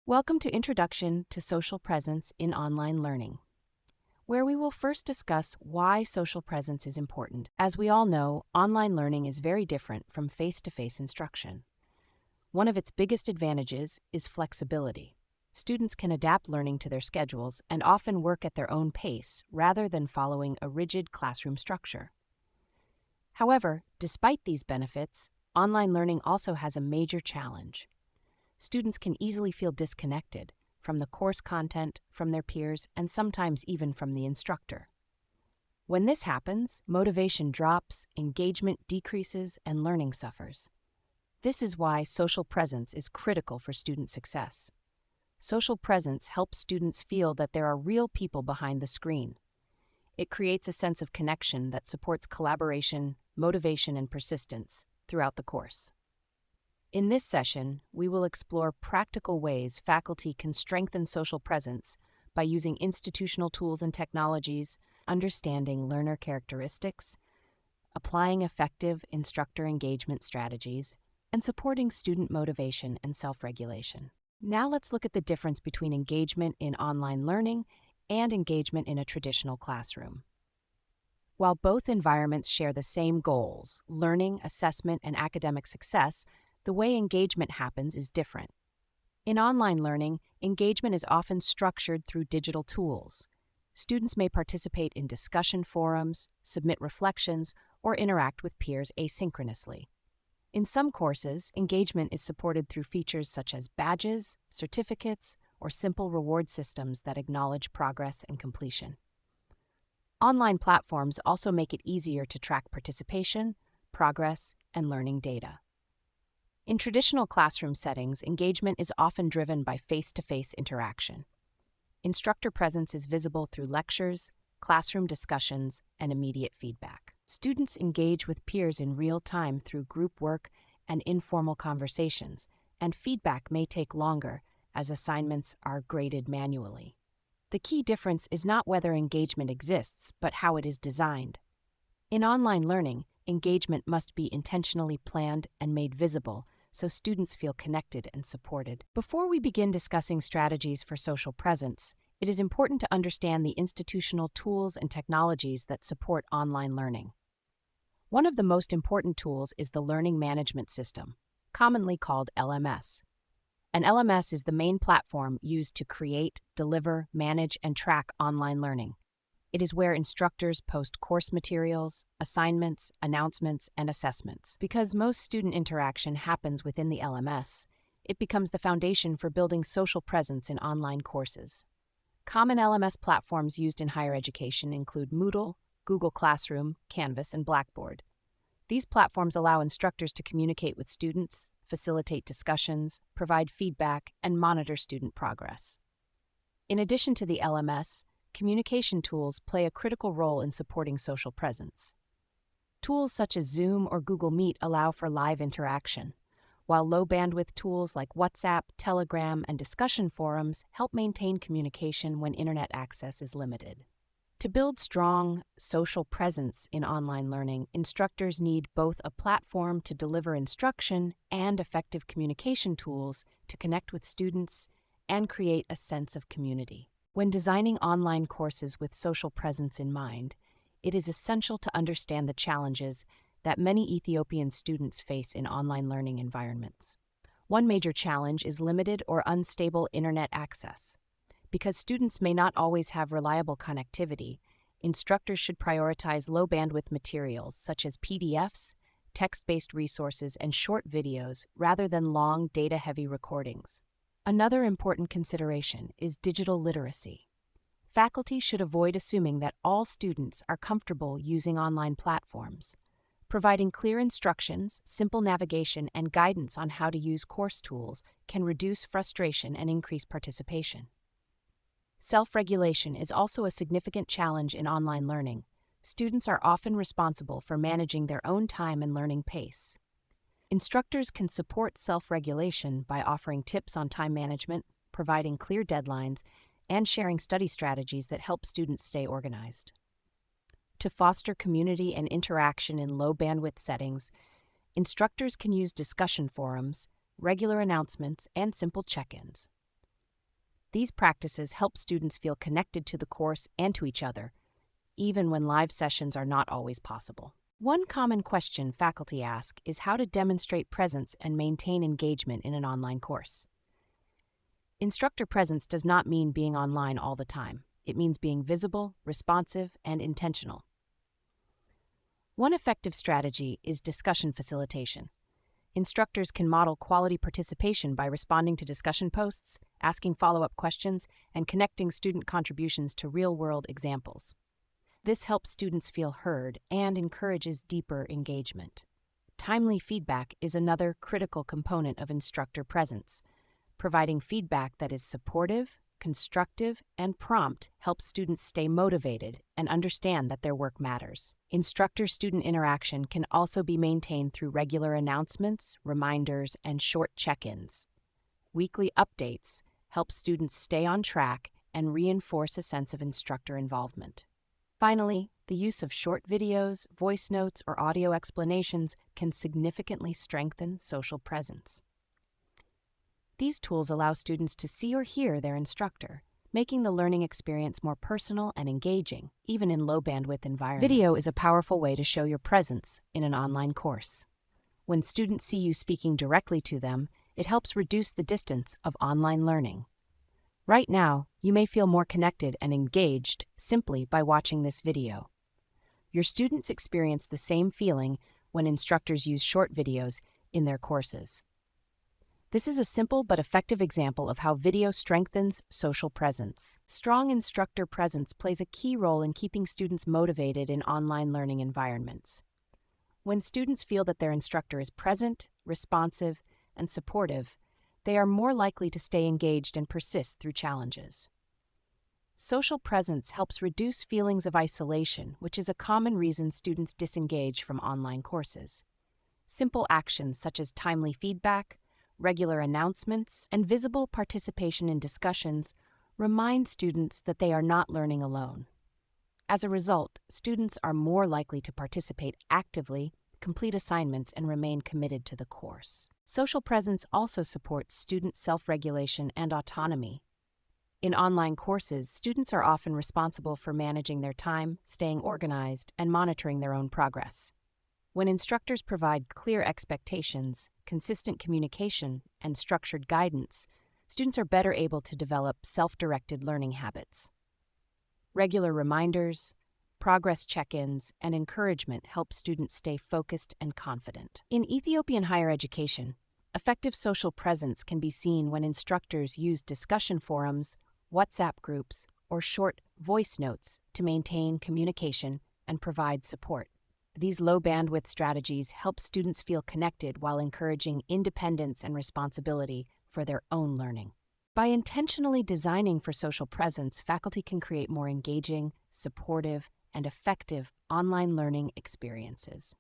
Welcome to Introduction to Social Presence in Online Learning, where we will first discuss why social presence is important. As we all know, online learning is very different from face-to-face instruction. One of its biggest advantages is flexibility. Students can adapt learning to their schedules and often work at their own pace rather than following a rigid classroom structure. However, despite these benefits, online learning also has a major challenge. Students can easily feel disconnected from the course content, from their peers, and sometimes even from the instructor. When this happens, motivation drops, engagement decreases, and learning suffers. This is why social presence is critical for student success. Social presence helps students feel that there are real people behind the screen. It creates a sense of connection that supports collaboration, motivation, and persistence throughout the course. In this session, we will explore practical ways faculty can strengthen social presence by using institutional tools and technologies, understanding learner characteristics, applying effective instructor engagement strategies, and supporting student motivation and self-regulation. Now let's look at the difference between engagement in online learning and engagement in a traditional classroom. While both environments share the same goals, learning, assessment, and academic success, the way engagement happens is different. In online learning, engagement is often structured through digital tools. Students may participate in discussion forums, submit reflections, or interact with peers asynchronously. In some courses, engagement is supported through features such as badges, certificates, or simple reward systems that acknowledge progress and completion. Online platforms also make it easier to track participation, progress, and learning data. In traditional classroom settings, engagement is often driven by face-to-face interaction. Instructor presence is visible through lectures, classroom discussions, and immediate feedback. Students engage with peers in real time through group work and informal conversations, and feedback may take longer as assignments are graded manually. The key difference is not whether engagement exists, but how it is designed. In online learning, engagement must be intentionally planned and made visible so students feel connected and supported. Before we begin discussing strategies for social presence, it is important to understand the institutional tools and technologies that support online learning. One of the most important tools is the Learning Management System, commonly called LMS. An LMS is the main platform used to create, deliver, manage, and track online learning. It is where instructors post course materials, assignments, announcements, and assessments. Because most student interaction happens within the LMS, it becomes the foundation for building social presence in online courses. Common LMS platforms used in higher education include Moodle, Google Classroom, Canvas, and Blackboard. These platforms allow instructors to communicate with students, facilitate discussions, provide feedback, and monitor student progress. In addition to the LMS, communication tools play a critical role in supporting social presence. Tools such as Zoom or Google Meet allow for live interaction, while low-bandwidth tools like WhatsApp, Telegram, and discussion forums help maintain communication when internet access is limited. To build strong social presence in online learning, instructors need both a platform to deliver instruction and effective communication tools to connect with students and create a sense of community. When designing online courses with social presence in mind, it is essential to understand the challenges that many Ethiopian students face in online learning environments. One major challenge is limited or unstable internet access. Because students may not always have reliable connectivity, instructors should prioritize low-bandwidth materials such as PDFs, text-based resources, and short videos rather than long, data-heavy recordings. Another important consideration is digital literacy. Faculty should avoid assuming that all students are comfortable using online platforms. Providing clear instructions, simple navigation, and guidance on how to use course tools can reduce frustration and increase participation. Self-regulation is also a significant challenge in online learning. Students are often responsible for managing their own time and learning pace. Instructors can support self-regulation by offering tips on time management, providing clear deadlines, and sharing study strategies that help students stay organized. To foster community and interaction in low-bandwidth settings, instructors can use discussion forums, regular announcements, and simple check-ins. These practices help students feel connected to the course and to each other, even when live sessions are not always possible. One common question faculty ask is how to demonstrate presence and maintain engagement in an online course. Instructor presence does not mean being online all the time. It means being visible, responsive, and intentional. One effective strategy is discussion facilitation. Instructors can model quality participation by responding to discussion posts, asking follow-up questions, and connecting student contributions to real-world examples. This helps students feel heard and encourages deeper engagement. Timely feedback is another critical component of instructor presence. Providing feedback that is supportive, constructive, and prompt helps students stay motivated and understand that their work matters. Instructor-student interaction can also be maintained through regular announcements, reminders, and short check-ins. Weekly updates help students stay on track and reinforce a sense of instructor involvement. Finally, the use of short videos, voice notes, or audio explanations can significantly strengthen social presence. These tools allow students to see or hear their instructor, making the learning experience more personal and engaging, even in low-bandwidth environments. Video is a powerful way to show your presence in an online course. When students see you speaking directly to them, it helps reduce the distance of online learning. Right now, you may feel more connected and engaged simply by watching this video. Your students experience the same feeling when instructors use short videos in their courses. This is a simple but effective example of how video strengthens social presence. Strong instructor presence plays a key role in keeping students motivated in online learning environments. When students feel that their instructor is present, responsive, and supportive, they are more likely to stay engaged and persist through challenges. Social presence helps reduce feelings of isolation, which is a common reason students disengage from online courses. Simple actions such as timely feedback, regular announcements, and visible participation in discussions remind students that they are not learning alone. As a result, students are more likely to participate actively, complete assignments, and remain committed to the course. Social presence also supports student self-regulation and autonomy. In online courses, students are often responsible for managing their time, staying organized, and monitoring their own progress. When instructors provide clear expectations, consistent communication, and structured guidance, students are better able to develop self-directed learning habits. Regular reminders, progress check-ins, and encouragement help students stay focused and confident. In Ethiopian higher education, effective social presence can be seen when instructors use discussion forums, WhatsApp groups, or short voice notes to maintain communication and provide support. These low-bandwidth strategies help students feel connected while encouraging independence and responsibility for their own learning. By intentionally designing for social presence, faculty can create more engaging, supportive, and effective online learning experiences.